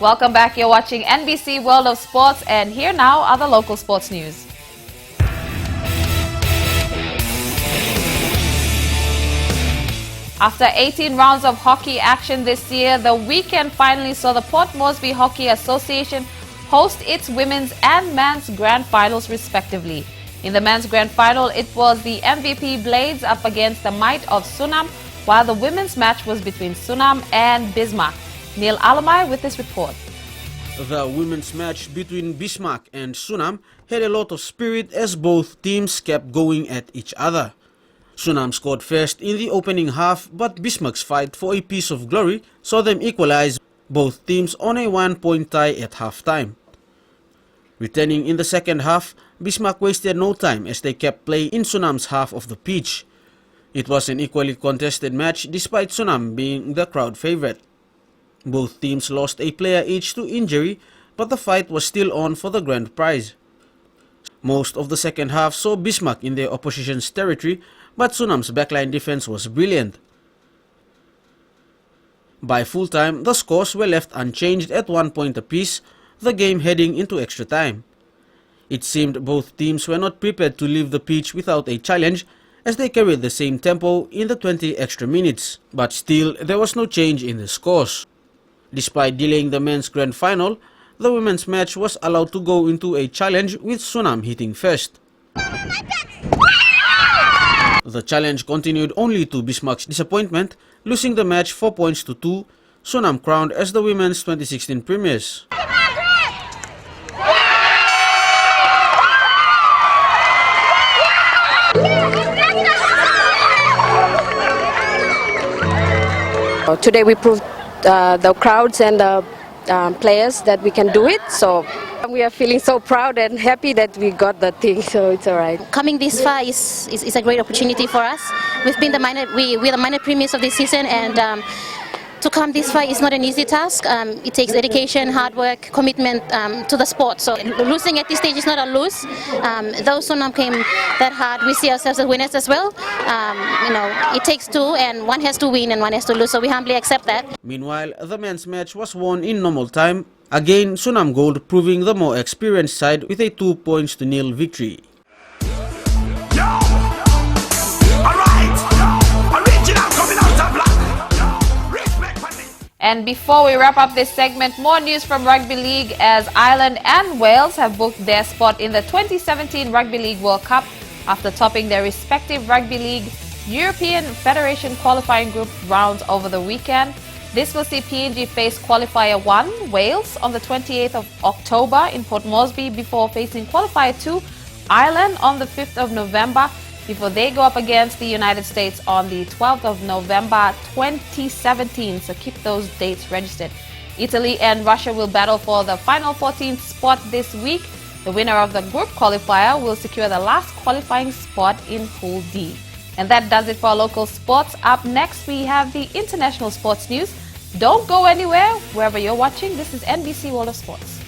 Welcome back. You're watching NBC World of Sports, and here now are the local sports news. After 18 rounds of hockey action this year, the weekend finally saw the Port Moresby Hockey Association host its women's and men's grand finals respectively. In the men's grand final, it was the MVP Blades up against the might of Sunam, while the women's match was between Sunam and Bismarck. Neil Alamai with this report. The women's match between Bismarck and Sunam had a lot of spirit as both teams kept going at each other. Sunam scored first in the opening half, but Bismarck's fight for a piece of glory saw them equalize both teams on a 1-point tie at halftime. Returning in the second half, Bismarck wasted no time as they kept play in Sunam's half of the pitch. It was an equally contested match despite Sunam being the crowd favorite. Both teams lost a player each to injury, but the fight was still on for the grand prize. Most of the second half saw Bismarck in their opposition's territory, but Sunam's backline defense was brilliant. By full time, the scores were left unchanged at 1 point apiece, the game heading into extra time. It seemed both teams were not prepared to leave the pitch without a challenge as they carried the same tempo in the 20 extra minutes, but still there was no change in the scores. Despite delaying the men's grand final, the women's match was allowed to go into a challenge with Sunam hitting first. The challenge continued only to Bismarck's disappointment, losing the match 4 points to 2, Sunam crowned as the women's 2016 premiers. Today we proved the crowds and the players that we can do it, so we are feeling so proud and happy that we got the thing, so it's all right. Coming this far is a great opportunity for us. We're the minor premiers of this season, and to come this far is not an easy task. It takes dedication, hard work, commitment to the sport. So losing at this stage is not a lose. Though Sunam came that hard, we see ourselves as winners as well. It takes two, and one has to win and one has to lose, so we humbly accept that. Meanwhile, the men's match was won in normal time. Again, Sunam Gold proving the more experienced side with a 2-0 victory. And before we wrap up this segment, more news from Rugby League as Ireland and Wales have booked their spot in the 2017 Rugby League World Cup after topping their respective Rugby League European Federation qualifying group rounds over the weekend. This will see PNG face qualifier 1, Wales, on the 28th of October in Port Moresby before facing qualifier 2, Ireland, on the 5th of November before they go up against the United States on the 12th of November 2017. So keep those dates registered. Italy and Russia will battle for the final 14th spot this week. The winner of the group qualifier will secure the last qualifying spot in Pool D. And that does it for our local sports. Up next, we have the international sports news. Don't go anywhere. Wherever you're watching, this is NBC World of Sports.